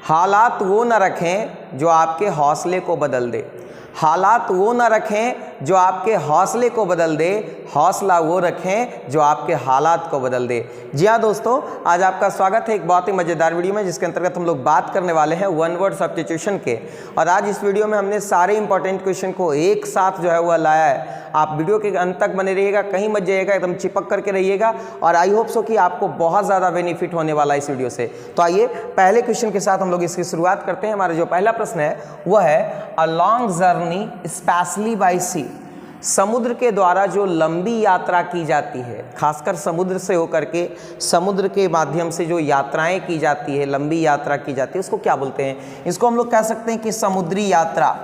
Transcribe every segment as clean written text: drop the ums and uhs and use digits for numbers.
हालात वो न रखें जो आपके हौसले को बदल दे। हालात वो न रखें जो आपके हौसले को बदल दे, हौसला वो रखें जो आपके हालात को बदल दे। जी हाँ दोस्तों, आज आपका स्वागत है एक बहुत ही मज़ेदार वीडियो में, जिसके अंतर्गत हम लोग बात करने वाले हैं वन वर्ड सब्स्टिट्यूशन के। और आज इस वीडियो में हमने सारे इंपॉर्टेंट क्वेश्चन को एक साथ जो है वह लाया है। आप वीडियो के अंत तक बने रहिएगा, कहीं मत जाइएगा, एकदम चिपक करके रहिएगा। और आई होप सो कि आपको बहुत ज़्यादा बेनिफिट होने वाला है इस वीडियो से। तो आइए पहले क्वेश्चन के साथ हम लोग इसकी शुरुआत करते हैं। हमारा जो पहला प्रश्न है वह है a long journey specially by sea. समुद्र के द्वारा जो लंबी यात्रा की जाती है, खासकर समुद्र से होकर के, समुद्र के माध्यम से जो यात्राएं की जाती है, लंबी यात्रा की जाती है, उसको क्या बोलते हैं? इसको हम लोग कह सकते हैं कि समुद्री यात्रा।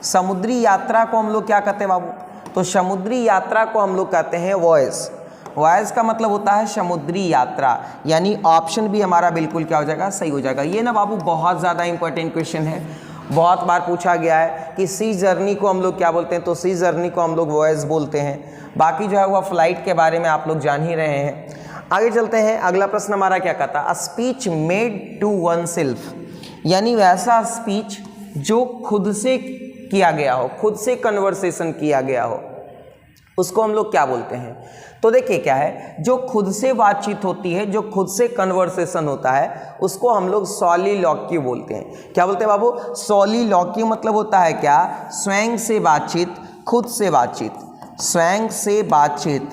समुद्री यात्रा को हम लोग क्या कहते हैं बाबू? तो समुद्री यात्रा को हम लोग कहते हैं वॉयज। वॉयज का मतलब होता है समुद्री यात्रा, यानी ऑप्शन भी हमारा बिल्कुल क्या हो जाएगा? सही हो जाएगा। ये ना बाबू बहुत ज़्यादा इंपॉर्टेंट क्वेश्चन है, बहुत बार पूछा गया है कि सी जर्नी को हम लोग क्या बोलते हैं? तो सी जर्नी को हम लोग वॉयज बोलते हैं। बाकी जो है वह फ्लाइट के बारे में आप लोग जान ही रहे हैं। आगे चलते हैं। अगला प्रश्न हमारा क्या कहता है? A speech made to oneself, यानी वैसा स्पीच जो खुद से किया गया हो, खुद से कन्वर्सेशन किया गया हो, उसको हम लोग क्या बोलते हैं? तो देखिए क्या है, जो खुद से बातचीत होती है, जो खुद से कन्वर्सेशन होता है, उसको हम लोग सॉलिलॉक्यू बोलते हैं। क्या बोलते हैं बाबू? सॉलिलॉक्यू मतलब होता है क्या? स्वयं से बातचीत, खुद से बातचीत, स्वयं से बातचीत,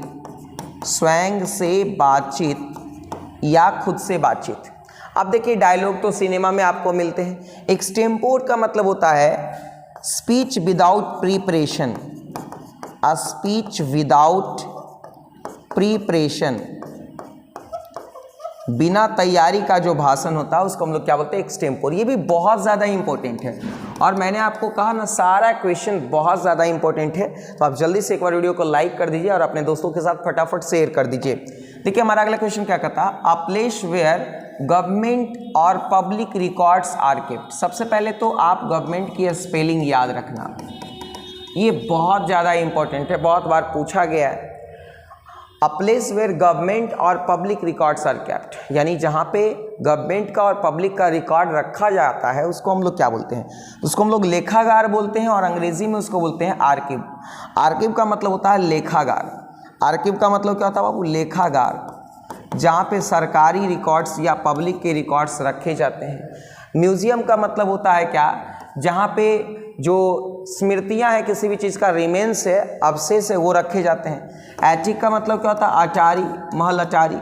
स्वयं से बातचीत या खुद से बातचीत। अब देखिए डायलॉग तो सिनेमा में आपको मिलते हैं। एक्सटेम्पोर का मतलब होता है speech without preparation, a speech without preparation, बिना तैयारी का जो भाषण होता है उसको हम लोग क्या बोलते हैं? एक्सटेम्पोर। ये भी बहुत ज़्यादा इंपॉर्टेंट है, और मैंने आपको कहा ना सारा क्वेश्चन बहुत ज़्यादा इंपॉर्टेंट है। तो आप जल्दी से एक बार वीडियो को लाइक कर दीजिए और अपने दोस्तों के साथ फटाफट शेयर कर दीजिए। देखिए हमारा अगला क्वेश्चन क्या कहता है? अ प्लेस वेयर गवर्नमेंट और पब्लिक रिकॉर्ड्स आर केप्ट। सबसे पहले तो आप गवर्नमेंट की स्पेलिंग याद रखना, ये बहुत ज़्यादा इंपॉर्टेंट है, बहुत बार पूछा गया है। अ प्लेस वेयर गवर्नमेंट और पब्लिक रिकॉर्ड्स आर केप्ट, यानी जहाँ पे गवर्नमेंट का और पब्लिक का रिकॉर्ड रखा जाता है उसको हम लोग क्या बोलते हैं? उसको हम लोग लेखागार बोलते हैं, और अंग्रेजी में उसको बोलते हैं आर्किव। आर्किव का मतलब होता है लेखागार। आर्किव का मतलब क्या होता है बाबू? लेखागार, जहाँ पे सरकारी रिकॉर्ड्स या पब्लिक के रिकॉर्ड्स रखे जाते हैं। म्यूजियम का मतलब होता है क्या? जहाँ पे जो स्मृतियाँ हैं, किसी भी चीज़ का रिमेन्स है, अवशेष है, वो रखे जाते हैं। एटिक का मतलब क्या होता है? अटारी, महल अटारी।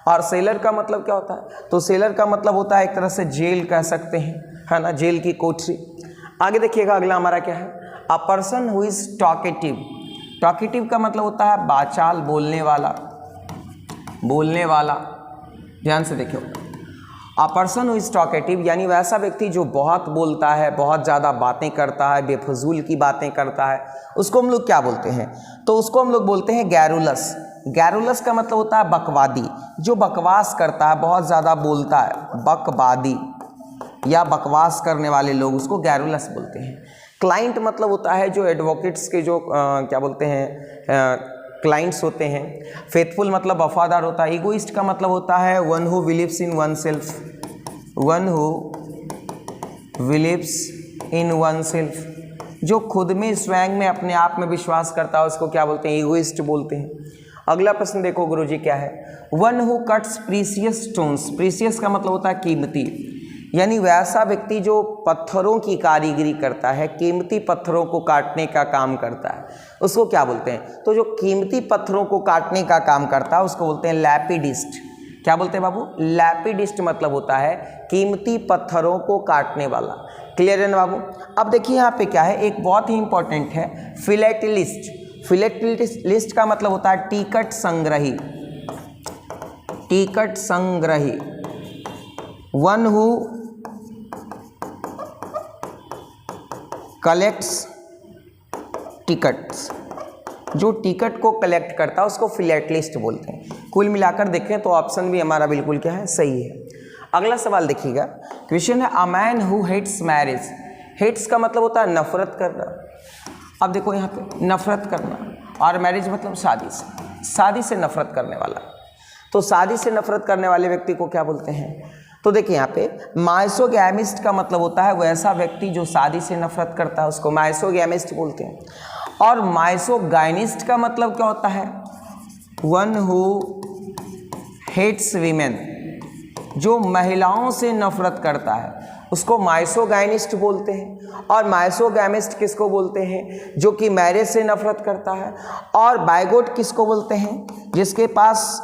और सेलर का मतलब क्या होता है? तो सेलर का मतलब होता है एक तरह से जेल कह सकते हैं, है ना, जेल की कोठरी। आगे देखिएगा अगला हमारा क्या है? A person who is talkative. Talkative का मतलब होता है बाचाल, बोलने वाला, बोलने वाला। ध्यान से देखिए, a person who is talkative यानी वैसा व्यक्ति जो बहुत बोलता है, बहुत ज़्यादा बातें करता है, बेफजूल की बातें करता है, उसको हम लोग क्या बोलते हैं? तो उसको हम लोग बोलते हैं गैरुलस। गैरुलस का मतलब होता है बकवादी, जो बकवास करता है, बहुत ज़्यादा बोलता है, बकवादी या बकवास करने वाले लोग, उसको गैरुलस बोलते हैं। क्लाइंट मतलब होता है जो एडवोकेट्स के जो क्या बोलते हैं, क्लाइंट्स होते हैं। फेथफुल मतलब वफादार होता है। इगोइस्ट का मतलब होता है one who believes in one self, one who believes in one self, जो खुद में, स्वयं में, अपने आप में विश्वास करता है, उसको क्या बोलते हैं? इगोइस्ट बोलते हैं। अगला प्रश्न देखो गुरुजी क्या है? One who cuts precious stones. Precious का मतलब होता है कीमती, यानी वैसा व्यक्ति जो पत्थरों की कारीगरी करता है, कीमती पत्थरों को काटने का काम करता है, उसको क्या बोलते हैं? तो जो कीमती पत्थरों को काटने का काम करता है उसको बोलते हैं लैपिडिस्ट। क्या बोलते हैं बाबू? लैपिडिस्ट मतलब होता है कीमती पत्थरों को काटने वाला। क्लियर है ना बाबू? अब देखिए यहाँ पे क्या है, एक बहुत ही इंपॉर्टेंट है फिलेटलिस्ट। फिलेटलिस्ट का मतलब होता है टिकट संग्रही, टिकट संग्रही। वन हु कलेक्ट्स टिकट्स, जो टिकट को कलेक्ट करता है उसको फिलेटलिस्ट बोलते हैं। कुल मिलाकर देखें तो ऑप्शन भी हमारा बिल्कुल क्या है? सही है। अगला सवाल देखिएगा, क्वेश्चन है a man who hates marriage. Hates का मतलब होता है नफरत करना। अब देखो यहाँ पे नफरत करना, और मैरिज मतलब शादी से, शादी से नफरत करने वाला। तो शादी से नफरत करने वाले व्यक्ति को क्या बोलते हैं? तो देखिए यहाँ पे माइसोगैमिस्ट का मतलब होता है वैसा व्यक्ति जो शादी से नफरत करता है, उसको माइसोगैमिस्ट बोलते हैं। और माइसोगाइनिस्ट का मतलब क्या होता है, वन हु हेट्स वीमेन, जो महिलाओं से नफरत करता है उसको माइसोगाइनिस्ट बोलते हैं। और माइसोगैमिस्ट किसको बोलते हैं, जो कि मैरिज से नफरत करता है। और बाइगोट किसको बोलते हैं, जिसके पास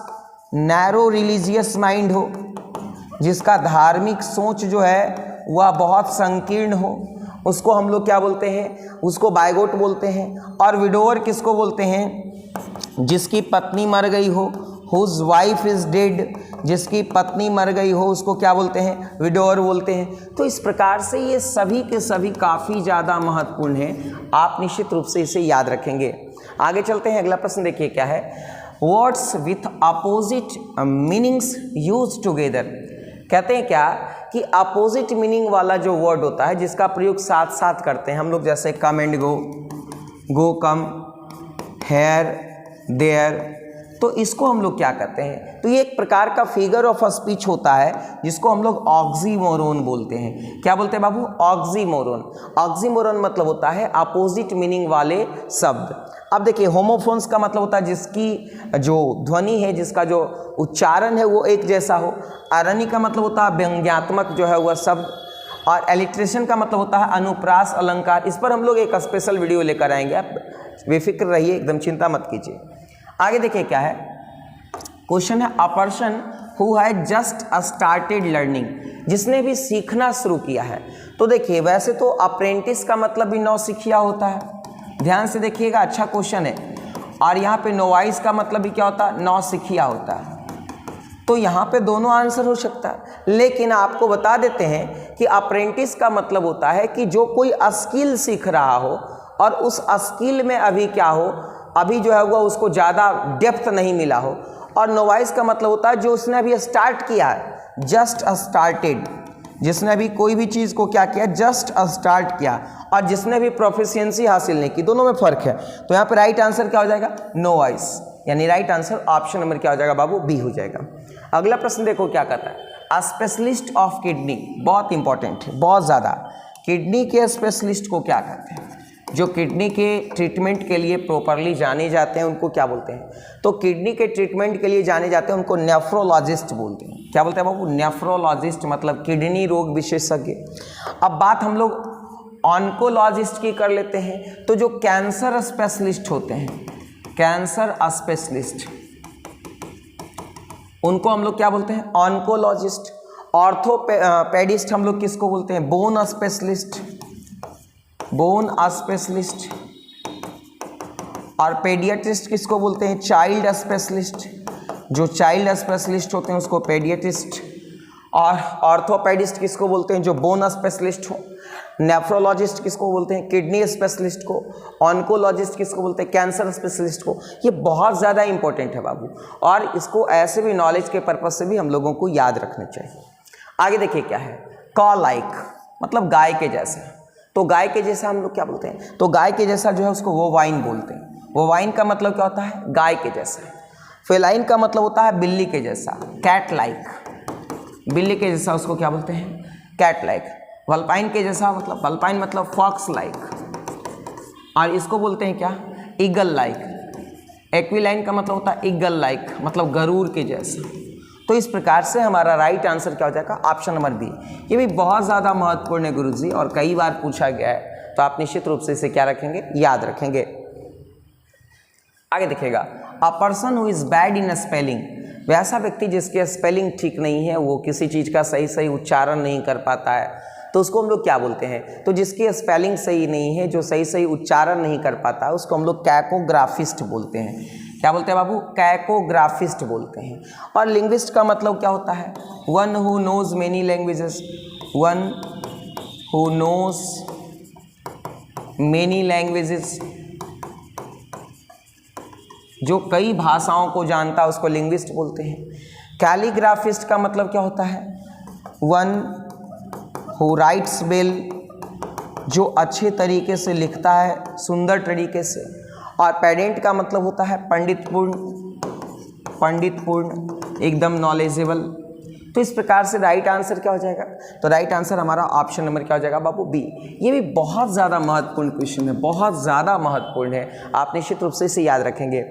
नैरो रिलीजियस माइंड हो, जिसका धार्मिक सोच जो है वह बहुत संकीर्ण हो, उसको हम लोग क्या बोलते हैं, उसको बाइगोट बोलते हैं। और विडोवर किसको बोलते हैं, जिसकी पत्नी मर गई हो, हुज वाइफ इज डेड, जिसकी पत्नी मर गई हो उसको क्या बोलते हैं, विडोवर बोलते हैं। तो इस प्रकार से ये सभी के सभी काफ़ी ज़्यादा महत्वपूर्ण हैं, आप निश्चित रूप से इसे याद रखेंगे। आगे चलते हैं, अगला प्रश्न देखिए क्या है, words with opposite meanings use together. कहते हैं क्या कि अपोजिट मीनिंग वाला जो वर्ड होता है जिसका प्रयोग साथ साथ करते हैं हम लोग, जैसे come and go, go come, here there, तो इसको हम लोग क्या कहते हैं, तो ये एक प्रकार का फिगर ऑफ स्पीच होता है जिसको हम लोग ऑक्सीमोरोन बोलते हैं। क्या बोलते हैं बाबू, ऑक्सीमोरोन। ऑक्सीमोरोन मतलब होता है अपोजिट मीनिंग वाले शब्द। अब देखिए होमोफोन्स का मतलब होता है जिसकी जो ध्वनि है, जिसका जो उच्चारण है वो एक जैसा हो। आरणी का मतलब होता है व्यंग्यात्मक जो है वह शब्द। और एलिट्रेशन का मतलब होता है अनुप्रास अलंकार। इस पर हम लोग एक स्पेशल वीडियो लेकर आएंगे, आप बेफिक्र रहिए, एकदम चिंता मत कीजिए। आगे देखिए क्या है, क्वेश्चन है, a person who has just started learning, जिसने भी सीखना शुरू किया है। तो देखिए वैसे तो अप्रेंटिस का मतलब भी नौसिखिया होता है, ध्यान से देखिएगा, अच्छा क्वेश्चन है। और यहाँ पे नोवाइस का मतलब भी क्या होता है, नौसिखिया होता है। तो यहाँ पे दोनों आंसर हो सकता है, लेकिन आपको बता देते हैं कि अप्रेंटिस का मतलब होता है कि जो कोई स्किल सीख रहा हो और उस स्किल में अभी क्या हो, अभी जो है वो उसको ज़्यादा डेप्थ नहीं मिला हो। और नोवाइस का मतलब होता है जो उसने अभी स्टार्ट किया है, जस्ट स्टार्टेड, जिसने अभी कोई भी चीज़ को क्या किया, जस्ट स्टार्ट किया, और जिसने भी प्रोफिशिएंसी हासिल नहीं की, दोनों में फ़र्क है। तो यहाँ पे राइट आंसर क्या हो जाएगा, नोवाइस, यानी राइट आंसर ऑप्शन नंबर क्या हो जाएगा बाबू, बी हो जाएगा। अगला प्रश्न देखो क्या कहता है, अ स्पेशलिस्ट ऑफ किडनी, बहुत इंपॉर्टेंट है, बहुत ज़्यादा। किडनी के स्पेशलिस्ट को क्या कहते हैं, जो किडनी के ट्रीटमेंट के लिए प्रॉपरली जाने जाते हैं उनको क्या बोलते हैं, तो किडनी के ट्रीटमेंट के लिए जाने जाते हैं उनको नेफ्रोलॉजिस्ट बोलते हैं। क्या बोलते हैं बाबू, नेफ्रोलॉजिस्ट, मतलब किडनी रोग विशेषज्ञ। अब बात हम लोग ऑन्कोलॉजिस्ट की कर लेते हैं, तो जो कैंसर स्पेशलिस्ट होते हैं, कैंसर स्पेशलिस्ट, उनको हम लोग क्या बोलते हैं, ऑन्कोलॉजिस्ट। ऑर्थोपेडिस्ट हम लोग किसको बोलते हैं, बोन स्पेशलिस्ट, बोन स्पेशलिस्ट। और पेडियाट्रिस्ट किसको बोलते हैं, चाइल्ड स्पेशलिस्ट, जो चाइल्ड स्पेशलिस्ट होते हैं उसको पेडियाट्रिस्ट। और ऑर्थोपेडिस्ट किसको बोलते हैं, जो बोन स्पेशलिस्ट हो। नेफ्रोलॉजिस्ट किसको बोलते हैं, किडनी स्पेशलिस्ट को। ऑन्कोलॉजिस्ट किसको बोलते हैं, कैंसर स्पेशलिस्ट को। ये बहुत ज़्यादा इंपॉर्टेंट है बाबू, और इसको ऐसे भी नॉलेज के पर्पज से भी हम लोगों को याद रखना चाहिए। आगे देखिए क्या है, कॉ लाइक, मतलब गाय के जैसा। तो गाय के जैसा हम लोग क्या बोलते हैं, तो गाय के जैसा जो है उसको वो वाइन बोलते हैं। वो वाइन का मतलब क्या होता है, गाय के जैसा। फेलाइन का मतलब होता है बिल्ली के जैसा, कैट लाइक, बिल्ली के जैसा उसको क्या बोलते हैं, कैट लाइक। वल्पाइन के जैसा मतलब, वल्पाइन मतलब फॉक्स लाइक, और इसको बोलते हैं क्या, ईगल लाइक। एक्विलाइन का मतलब होता है ईगल लाइक, मतलब गरूर के जैसा। तो इस प्रकार से हमारा राइट आंसर क्या हो जाएगा, ऑप्शन नंबर बी। ये भी बहुत ज़्यादा महत्वपूर्ण है गुरुजी, और कई बार पूछा गया है, तो आप निश्चित रूप से इसे क्या रखेंगे, याद रखेंगे। आगे देखिएगा, a person who is bad in spelling, वैसा व्यक्ति जिसकी स्पेलिंग ठीक नहीं है, वो किसी चीज़ का सही सही उच्चारण नहीं कर पाता है, तो उसको हम लोग क्या बोलते हैं, तो जिसकी स्पेलिंग सही नहीं है, जो सही सही उच्चारण नहीं कर पाता, उसको हम लोग कैकोग्राफिस्ट बोलते हैं। क्या बोलते हैं बाबू, कैकोग्राफिस्ट बोलते हैं। और लिंग्विस्ट का मतलब क्या होता है, one who knows many languages, one who knows many languages, जो कई भाषाओं को जानता है उसको लिंग्विस्ट बोलते हैं। कैलीग्राफिस्ट का मतलब क्या होता है, वन हु राइट्स वेल, जो अच्छे तरीके से लिखता है, सुंदर तरीके से। और पेडेंट का मतलब होता है पंडितपूर्ण, पंडितपूर्ण, एकदम नॉलेजेबल। तो इस प्रकार से राइट आंसर क्या हो जाएगा? तो राइट आंसर हमारा ऑप्शन नंबर क्या हो जाएगा बाबू? बी। ये भी बहुत ज़्यादा महत्वपूर्ण क्वेश्चन है, बहुत ज़्यादा महत्वपूर्ण है, आप निश्चित रूप से इसे याद रखेंगे।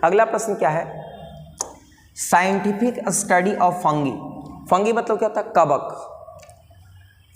अगला प्रश्न क्या है? Scientific study of fungi. Fungi मतलब क्या होता है? कवक।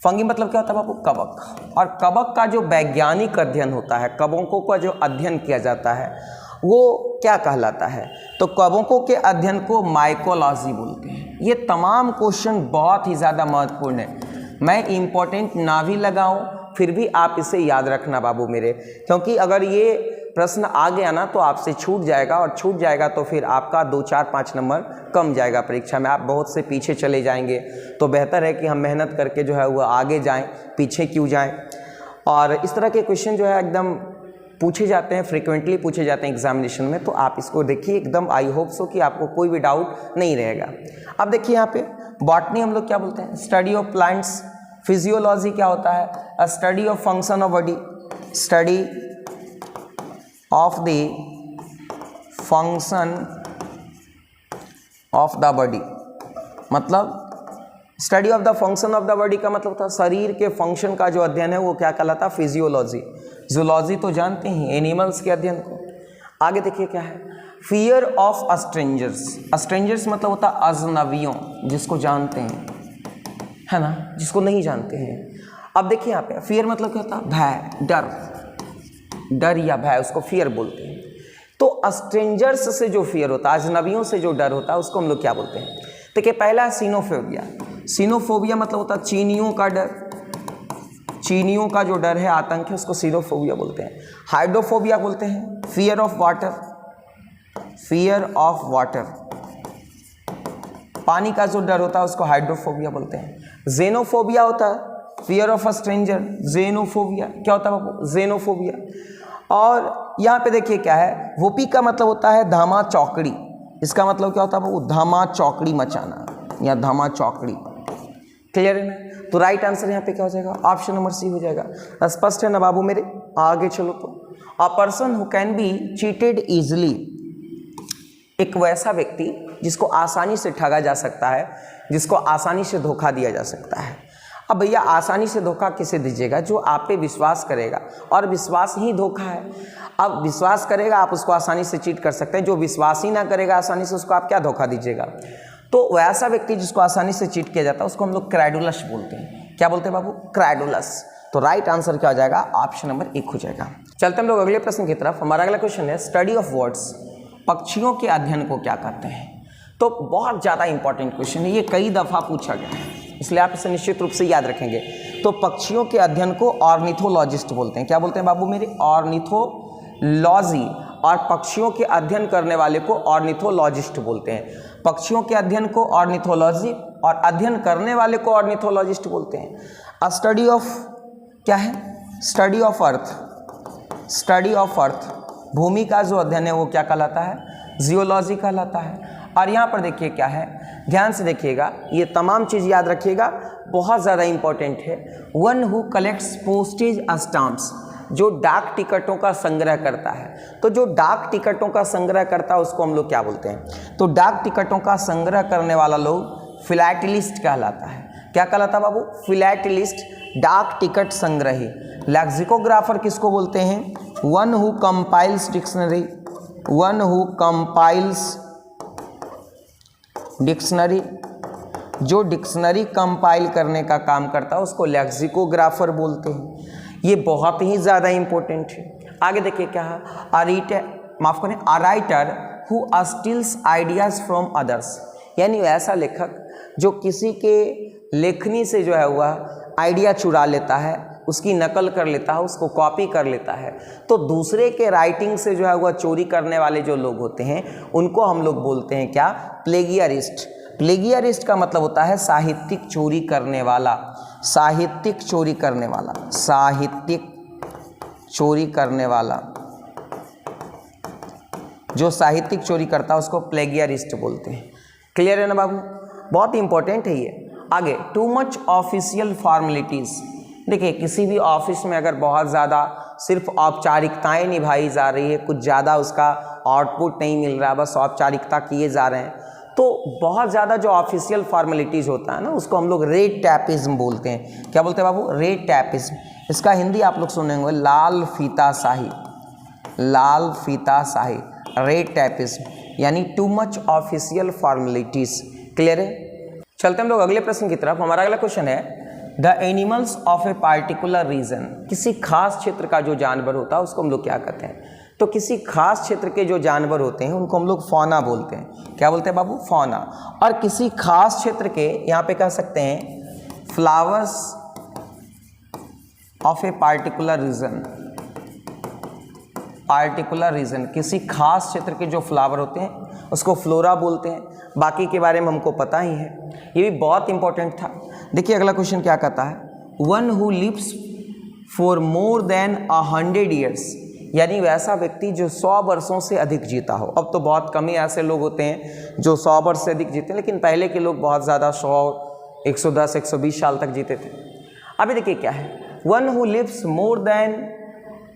फंगी मतलब क्या होता है बाबू? कवक। और कवक का जो वैज्ञानिक अध्ययन होता है, कवकों का जो अध्ययन किया जाता है वो क्या कहलाता है? तो कवकों के अध्ययन को माइकोलॉजी बोलते हैं। ये तमाम क्वेश्चन बहुत ही ज़्यादा महत्वपूर्ण है, मैं इम्पोर्टेंट ना भी लगाऊं फिर भी आप इसे याद रखना बाबू मेरे, क्योंकि अगर ये प्रश्न आ गया ना तो आपसे छूट जाएगा, और छूट जाएगा तो फिर आपका 2, 4, 5 नंबर कम जाएगा परीक्षा में, आप बहुत से पीछे चले जाएंगे। तो बेहतर है कि हम मेहनत करके जो है वो आगे जाएं, पीछे क्यों जाएं। और इस तरह के क्वेश्चन जो है एकदम पूछे जाते हैं, फ्रिक्वेंटली पूछे जाते हैं एग्जामिनेशन में, तो आप इसको देखिए एकदम, आई होप सो कि आपको कोई भी डाउट नहीं रहेगा। अब देखिए यहाँ पे बॉटनी हम लोग क्या बोलते हैं? Study of plants. फिजियोलॉजी क्या होता है? Study of function of body, study of the function of the body. मतलब study of the function of the body का मतलब था शरीर के फंक्शन का जो अध्ययन है वो क्या कहलाता है? फिजियोलॉजी। जूलॉजी तो जानते हैं, एनिमल्स के अध्ययन को। आगे देखिए क्या है? Fear of strangers. स्ट्रेंजर्स मतलब होता है अजनबियों, जिसको जानते हैं, है ना, जिसको नहीं जानते हैं। अब देखिए यहाँ पे फियर मतलब क्या होता है? भय, डर, डर या भय, उसको फियर बोलते हैं। तो स्ट्रेंजर्स से जो फियर होता है, अजनबियों से जो डर होता है, उसको हम लोग क्या बोलते हैं? देखिए पहला है सीनोफोबिया। सीनोफोबिया मतलब होता है चीनियों का डर, चीनियों का जो डर है, आतंक है, उसको सीनोफोबिया बोलते हैं। हाइड्रोफोबिया बोलते हैं fear of water, fear of water, पानी का जो डर होता है उसको हाइड्रोफोबिया बोलते हैं। जेनोफोबिया होता है fear of a stranger, xenophobia क्या होता है बाबू? जेनोफोबिया। और यहाँ पे देखिए क्या है? वोपी का मतलब होता है धामा चौकड़ी, इसका मतलब क्या होता है बाबू? धामा चौकड़ी मचाना या धामा चौकड़ी। क्लियर है ना? तो राइट आंसर यहाँ पे क्या हो जाएगा? ऑप्शन नंबर सी हो जाएगा। स्पष्ट है ना बाबू मेरे? आगे चलो। तो a person who can be cheated easily, एक वैसा व्यक्ति जिसको आसानी से ठगा जा सकता है, जिसको आसानी से धोखा दिया जा सकता है। अब भैया आसानी से धोखा किसे दीजिएगा? जो आप पे विश्वास करेगा, और विश्वास ही धोखा है। अब विश्वास करेगा आप उसको आसानी से चीट कर सकते हैं, जो विश्वास ही ना करेगा आसानी से उसको आप क्या धोखा दीजिएगा? तो वैसा व्यक्ति जिसको आसानी से चीट किया जाता है उसको हम लोग क्रेडुलस बोलते हैं। क्या बोलते हैं बाबू? क्रेडुलस। तो राइट आंसर क्या हो जाएगा? ऑप्शन नंबर 1 हो जाएगा। चलते हम लोग अगले प्रश्न की तरफ। हमारा अगला क्वेश्चन है स्टडी ऑफ बर्ड्स। पक्षियों के अध्ययन को क्या कहते हैं? तो बहुत ज़्यादा इंपॉर्टेंट क्वेश्चन है, ये कई दफ़ा पूछा गया है, इसलिए आप इसे निश्चित रूप से याद रखेंगे। तो पक्षियों के अध्ययन को ऑर्निथोलॉजिस्ट बोलते हैं। क्या बोलते हैं बाबू मेरे? ऑर्निथोलॉजी। और पक्षियों के अध्ययन करने वाले को ऑर्निथोलॉजिस्ट बोलते हैं। पक्षियों के अध्ययन को ऑर्निथोलॉजी और अध्ययन करने वाले को ऑर्निथोलॉजिस्ट बोलते हैं। स्टडी ऑफ क्या है? Study of earth. Study of earth, भूमि का जो अध्ययन है वो क्या कहलाता है? जियोलॉजी कहलाता है। और यहाँ पर देखिए क्या है, ध्यान से देखिएगा, ये तमाम चीज़ याद रखिएगा, बहुत ज़्यादा इंपॉर्टेंट है। One who collects postage stamps, जो डाक टिकटों का संग्रह करता है। तो जो डाक टिकटों का संग्रह करता है उसको हम लोग क्या बोलते हैं? तो डाक टिकटों का संग्रह करने वाला लोग फिलैटलिस्ट कहलाता है। क्या कहलाता है बाबू? फिलैटलिस्ट, डाक टिकट संग्रही। लेक्सिकोग्राफर किसको बोलते हैं? One who compiles dictionary, one who compiles dictionary, जो डिक्शनरी कंपाइल करने का काम करता है उसको लेक्सिकोग्राफर बोलते हैं। ये बहुत ही ज़्यादा इंपॉर्टेंट है। आगे देखिए क्या है, a writer who steels ideas from others, यानी ऐसा लेखक जो किसी के लेखनी से जो है वह आइडिया चुरा लेता है, उसकी नकल कर लेता है, उसको कॉपी कर लेता है। तो दूसरे के राइटिंग से जो है वह चोरी करने वाले जो लोग होते हैं उनको हम लोग बोलते हैं क्या? प्लेगियरिस्ट। प्लेगियरिस्ट का मतलब होता है साहित्यिक चोरी करने वाला, साहित्यिक चोरी करने वाला, साहित्यिक चोरी करने वाला। जो साहित्यिक चोरी करता है उसको प्लेगियरिस्ट बोलते हैं। क्लियर है ना बाबू? बहुत इंपॉर्टेंट है ये। आगे, टू मच ऑफिशियल फॉर्मेलिटीज़। देखिए किसी भी ऑफिस में अगर बहुत ज़्यादा सिर्फ औपचारिकताएं निभाई जा रही है, कुछ ज़्यादा उसका आउटपुट नहीं मिल रहा, बस औपचारिकता किए जा रहे हैं, तो बहुत ज़्यादा जो ऑफिशियल फॉर्मेलिटीज़ होता है ना उसको हम लोग रेड टैपिज्म बोलते हैं। क्या बोलते हैं बाबू? Red tapism. इसका हिंदी आप लोग सुने होंगे लाल फीता शाही, लाल फीता शाही, रेड टैपिज्म, यानी too much official formalities. Clear है? चलते हम लोग अगले प्रश्न की तरफ। हमारा अगला क्वेश्चन है the animals of a particular reason. किसी खास क्षेत्र का जो जानवर होता है उसको हम लोग क्या कहते हैं? तो किसी खास क्षेत्र के जो जानवर होते हैं उनको हम लोग फौना बोलते हैं। क्या बोलते हैं बाबू? फौना। और किसी खास क्षेत्र के, यहाँ पे कह सकते हैं flowers of a particular reason, particular reason, किसी खास क्षेत्र के जो फ्लावर होते हैं उसको फ्लोरा बोलते हैं। बाकी के बारे में हमको पता ही है, ये भी बहुत इंपॉर्टेंट था। देखिए अगला क्वेश्चन क्या कहता है, one who lives for more than 100 years, यानी वैसा व्यक्ति जो 100 वर्षों से अधिक जीता हो। अब तो बहुत कम ही ऐसे लोग होते हैं जो 100 वर्ष से अधिक जीते हैं, लेकिन पहले के लोग बहुत ज़्यादा 100, 110, 120 साल तक जीते थे। अभी देखिए क्या है, one who lives more than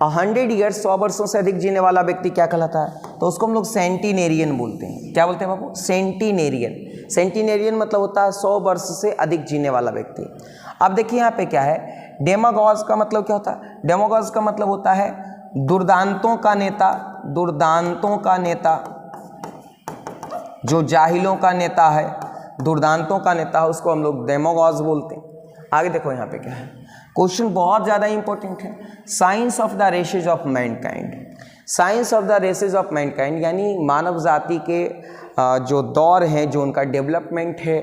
100 years, 100 वर्षों से अधिक जीने वाला व्यक्ति क्या कहलाता है? तो उसको हम लोग सेंटिनेरियन बोलते हैं। क्या बोलते हैं बाबू? सेंटिनेरियन। सेंटिनेरियन मतलब होता है 100 वर्ष से अधिक जीने वाला व्यक्ति। अब देखिए यहाँ पे क्या है, डेमागॉग का मतलब क्या होता है? डेमागॉग का मतलब होता है दुर्दांतों का नेता, दुर्दांतों का नेता, जो जाहिलों का नेता है, दुर्दांतों का नेता है, उसको हम लोग डेमागॉग बोलते हैं। आगे देखो यहाँ पे क्या है, क्वेश्चन बहुत ज़्यादा इंपॉर्टेंट है। Science of the races of Mankind, science of the races of Mankind, यानी मानव जाति के जो दौर हैं, जो उनका डेवलपमेंट है,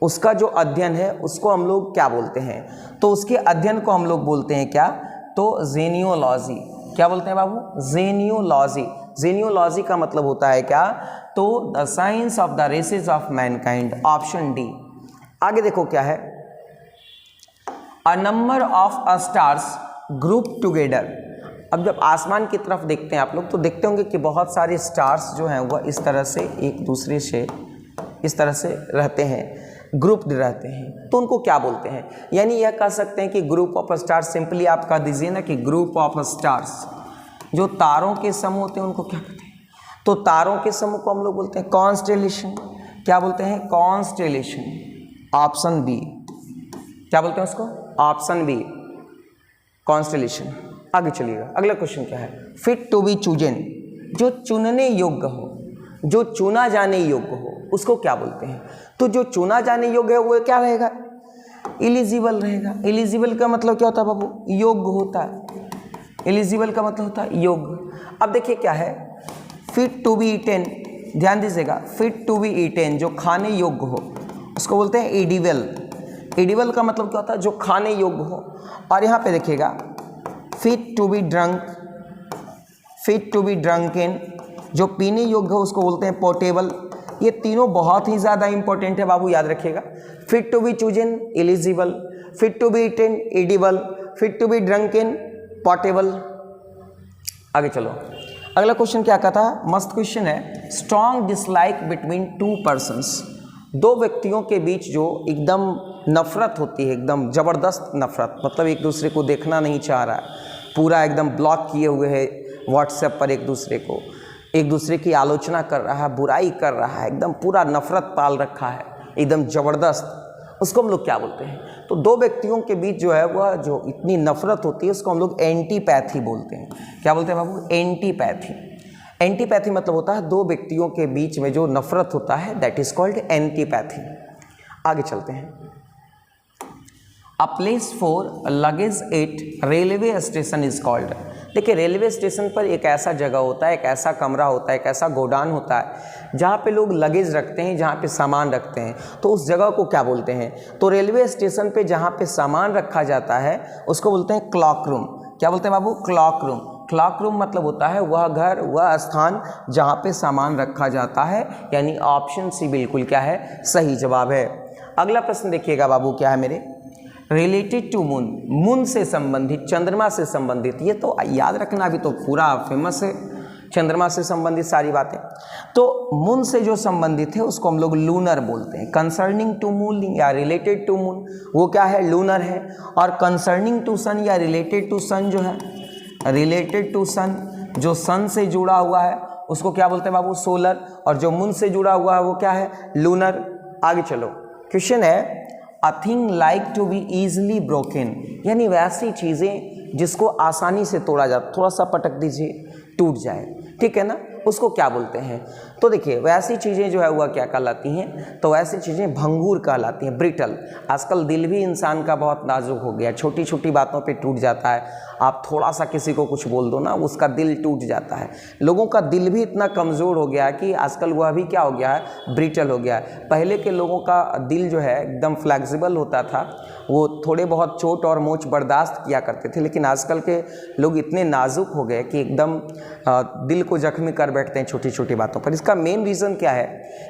उसका जो अध्ययन है उसको हम लोग क्या बोलते हैं? तो उसके अध्ययन को हम लोग बोलते हैं क्या? तो जेनियोलॉजी। क्या बोलते हैं बाबू? जेनियोलॉजी। जेनियोलॉजी का मतलब होता है क्या? तो the science of the races of Mankind, option D. आगे देखो क्या है, a number of stars group together. अब जब आसमान की तरफ देखते हैं आप लोग तो देखते होंगे कि बहुत सारे स्टार्स जो हैं वह इस तरह से एक दूसरे से इस तरह से रहते हैं, ग्रुप्ड रहते हैं, तो उनको क्या बोलते हैं? यानी यह कह सकते हैं कि ग्रुप ऑफ स्टार्स, सिंपली आप कह दीजिए ना कि ग्रुप ऑफ स्टार्स, जो तारों के समूह होते हैं उनको क्या कहते हैं? तो तारों के समूह को हम लोग बोलते हैं कॉन्स्टेलेशन। क्या बोलते हैं? कॉन्स्टेलेशन। Option B. क्या बोलते हैं उसको? Option B, constellation. आगे चलिएगा, अगला क्वेश्चन क्या है, फिट टू बी चूजन, जो चुनने योग्य हो, जो चुना जाने योग्य हो, उसको क्या बोलते हैं? तो जो चुना जाने योग्य है वो क्या रहेगा? एलिजिबल रहेगा। एलिजिबल का मतलब क्या होता है बाबू? योग्य होता है। एलिजिबल का मतलब होता है योग्य। अब देखिए क्या है, फिट टू बी ईटेन, ध्यान दीजिएगा, फिट टू बी ईटेन, जो खाने योग्य हो उसको बोलते हैं एडिबल। एडिबल का मतलब क्या होता है? जो खाने योग्य हो। और यहाँ पे देखिएगा, fit to be drunk, fit to be drunken, जो पीने योग्य हो उसको बोलते हैं पोर्टेबल। ये तीनों बहुत ही ज़्यादा इंपॉर्टेंट है बाबू, याद रखिएगा। Fit to be chosen eligible, fit to be eaten edible, fit to be drunken portable. आगे चलो, अगला क्वेश्चन क्या कहता है, मस्त क्वेश्चन है। Strong dislike between two persons, दो व्यक्तियों के बीच जो एकदम नफरत होती है, एकदम ज़बरदस्त नफरत, मतलब एक दूसरे को देखना नहीं चाह रहा है, पूरा एकदम ब्लॉक किए हुए है व्हाट्सएप पर, एक दूसरे को, एक दूसरे की आलोचना कर रहा है, बुराई कर रहा है, एकदम पूरा नफरत पाल रखा है, एकदम ज़बरदस्त, उसको हम लोग क्या बोलते हैं? तो दो व्यक्तियों के बीच जो है वह जो इतनी नफरत होती है उसको हम लोग एंटीपैथी बोलते हैं। क्या बोलते हैं बाबू? एंटीपैथी। एंटीपैथी मतलब होता है दो व्यक्तियों के बीच में जो नफरत होता है, दैट इज कॉल्ड एंटीपैथी। आगे चलते हैं, a place for luggage eight railway station is called. देखिए रेलवे स्टेशन पर एक ऐसा जगह होता है, एक ऐसा कमरा होता है, एक ऐसा गोडाउन होता है जहाँ पे लोग लगेज रखते हैं, जहाँ पे सामान रखते हैं, तो उस जगह को क्या बोलते हैं? तो रेलवे स्टेशन पे जहाँ पे सामान रखा जाता है उसको बोलते हैं क्लॉक रूम। क्या बोलते हैं बाबू? Clock room. क्लॉक रूम मतलब होता है वह घर, वह स्थान जहाँ पे सामान रखा जाता है, यानी ऑप्शन सी बिल्कुल क्या है? सही जवाब है। अगला प्रश्न देखिएगा बाबू, क्या है मेरे, रिलेटेड टू मून, मून से संबंधित, चंद्रमा से संबंधित, ये तो याद रखना, अभी तो पूरा फेमस है चंद्रमा से संबंधित सारी बातें। तो मून से जो संबंधित है उसको हम लोग लूनर बोलते हैं। कंसर्निंग टू मून या रिलेटेड टू मून वो क्या है? लूनर है। और कंसर्निंग टू सन या रिलेटेड टू सन जो है, रिलेटेड टू सन, जो सन से जुड़ा हुआ है उसको क्या बोलते हैं बाबू, सोलर। और जो मून से जुड़ा हुआ है वो क्या है, लूनर। आगे चलो, क्वेश्चन है a thing like to be easily broken, यानी वैसी चीज़ें जिसको आसानी से तोड़ा जाए, थोड़ा सा पटक दीजिए टूट जाए, ठीक है ना, उसको क्या बोलते हैं। तो देखिए वैसी चीज़ें जो है वह क्या कहलाती हैं, तो वैसी चीज़ें भंगूर कहलाती हैं, ब्रिटल। आजकल दिल भी इंसान का बहुत नाजुक हो गया, छोटी छोटी बातों पे टूट जाता है। आप थोड़ा सा किसी को कुछ बोल दो ना, उसका दिल टूट जाता है। लोगों का दिल भी इतना कमज़ोर हो गया है कि आजकल वह भी क्या हो गया है, ब्रिटल हो गया है। पहले के लोगों का दिल जो है एकदम फ्लैक्सिबल होता था, वो थोड़े बहुत चोट और मोच बर्दाश्त किया करते थे, लेकिन आजकल के लोग इतने नाजुक हो गए कि एकदम दिल को जख्मी कर बैठते हैं छोटी छोटी बातों पर। इसका मेन रीज़न क्या है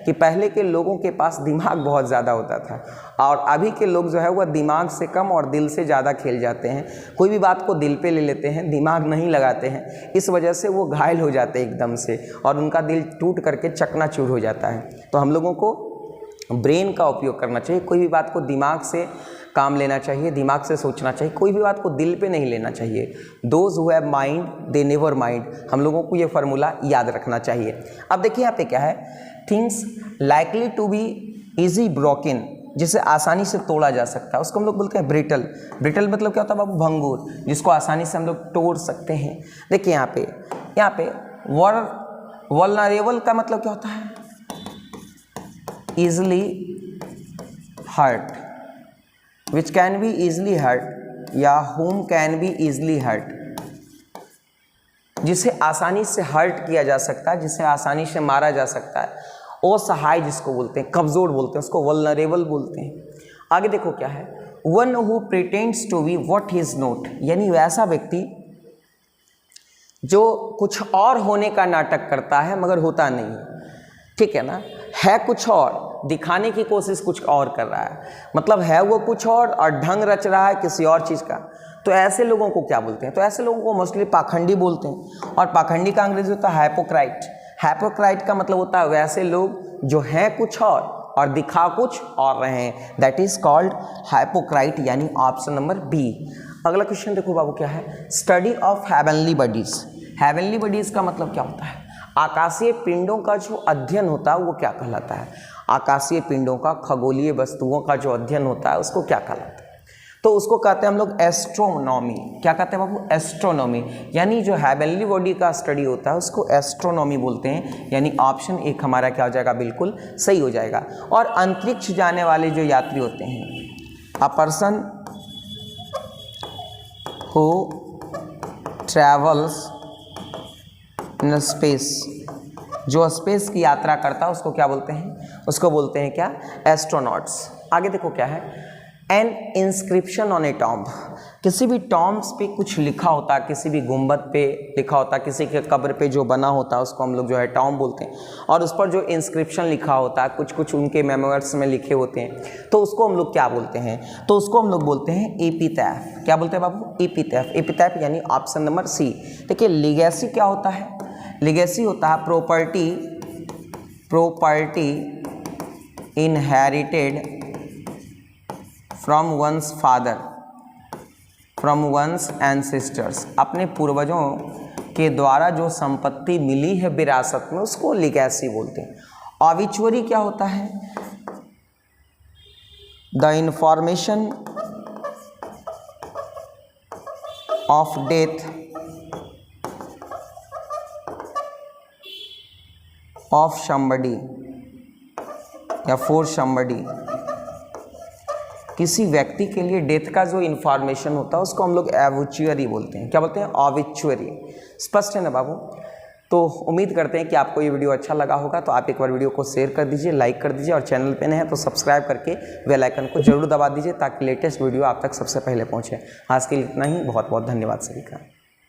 कि पहले के लोगों के पास दिमाग बहुत ज़्यादा होता था, और अभी के लोग जो है वह दिमाग से कम और दिल से ज़्यादा खेल जाते हैं। कोई भी बात को दिल पे ले लेते हैं, दिमाग नहीं लगाते हैं, इस वजह से वो घायल हो जाते हैं एकदम से, और उनका दिल टूट करके चकनाचूर हो जाता है। तो हम लोगों को ब्रेन का उपयोग करना चाहिए, कोई भी बात को दिमाग से काम लेना चाहिए, दिमाग से सोचना चाहिए, कोई भी बात को दिल पे नहीं लेना चाहिए। Those who have mind they never mind, हम लोगों को ये फार्मूला याद रखना चाहिए। अब देखिए यहाँ पे क्या है, things likely to be easy broken, जिसे आसानी से तोड़ा जा सकता है, उसको हम लोग बोलते हैं ब्रिटल। ब्रिटल मतलब क्या होता है बाबू, भंगूर, जिसको आसानी से हम लोग तोड़ सकते हैं। देखिए यहाँ पे वल्नरेबल का मतलब क्या होता है, easily hurt, which can be easily hurt या whom can be easily hurt, जिसे आसानी से हर्ट किया जा सकता है, जिसे आसानी से मारा जा सकता है, असहाय जिसको बोलते हैं, कमज़ोर बोलते हैं, उसको वल्नरेबल बोलते हैं। आगे देखो क्या है, one who pretends to be what he is not, यानी वैसा व्यक्ति जो कुछ और होने का नाटक करता है मगर होता नहीं, ठीक है ना, है कुछ और, दिखाने की कोशिश कुछ और कर रहा है, मतलब है वो कुछ और ढंग रच रहा है किसी और चीज़ का। तो ऐसे लोगों को क्या बोलते हैं, तो ऐसे लोगों को मोस्टली पाखंडी बोलते हैं, और पाखंडी का अंग्रेजी होता है हाइपोक्राइट। हाइपोक्राइट का मतलब होता है वैसे लोग जो हैं कुछ और दिखा कुछ और रहे हैं, दैट इज कॉल्ड हाइपोक्राइट, यानी ऑप्शन नंबर बी। अगला क्वेश्चन देखो बाबू क्या है, study of heavenly bodies. Heavenly bodies का मतलब क्या होता है, आकाशीय पिंडों का जो अध्ययन होता है वो क्या कहलाता है, आकाशीय पिंडों का, खगोलीय वस्तुओं का जो अध्ययन होता है उसको क्या कहलाता है, तो उसको कहते हैं हम लोग एस्ट्रोनॉमी। क्या कहते हैं बाबू, एस्ट्रोनॉमी, यानी जो हेवनली बॉडी का स्टडी होता है उसको एस्ट्रोनॉमी बोलते हैं, यानी ऑप्शन एक हमारा क्या हो जाएगा, बिल्कुल सही हो जाएगा। और अंतरिक्ष जाने वाले जो यात्री होते हैं, a person who travels in space, जो स्पेस की यात्रा करता है उसको क्या बोलते हैं, उसको बोलते हैं क्या, एस्ट्रोनॉट्स। आगे देखो क्या है, N inscription on A tomb, किसी भी टॉम्ब्स पे कुछ लिखा होता है, किसी भी गुंबद पे लिखा होता है, किसी के कब्र पे जो बना होता है उसको हम लोग जो है टॉम्ब बोलते हैं, और उस पर जो इंस्क्रिप्शन लिखा होता है, कुछ कुछ उनके मेमोर्स में लिखे होते हैं, तो उसको हम लोग क्या बोलते हैं, तो उसको हम लोग बोलते हैं एपिटैफ। क्या बोलते हैं बाबू, एपिटैफ। एपिटैफ यानी ऑप्शन नंबर सी। देखिए लीगेसी क्या होता है, लीगेसी होता है property inherited from one's father, from one's ancestors, अपने पूर्वजों के द्वारा जो संपत्ति मिली है विरासत में उसको लीगेसी बोलते हैं। ऑबिचुअरी क्या होता है, the information of death of somebody या फॉर somebody, किसी व्यक्ति के लिए डेथ का जो इन्फॉर्मेशन होता है उसको हम लोग एवुचुअरी बोलते हैं। क्या बोलते हैं, ऑबिचुअरी। स्पष्ट है ना बाबू। तो उम्मीद करते हैं कि आपको ये वीडियो अच्छा लगा होगा, तो आप एक बार वीडियो को शेयर कर दीजिए, लाइक कर दीजिए, और चैनल पे नए हैं तो सब्सक्राइब करके बेल आइकन को जरूर दबा दीजिए ताकि लेटेस्ट वीडियो आप तक सबसे पहले पहुँचे। आज के लिए इतना ही, बहुत बहुत धन्यवाद सभी का।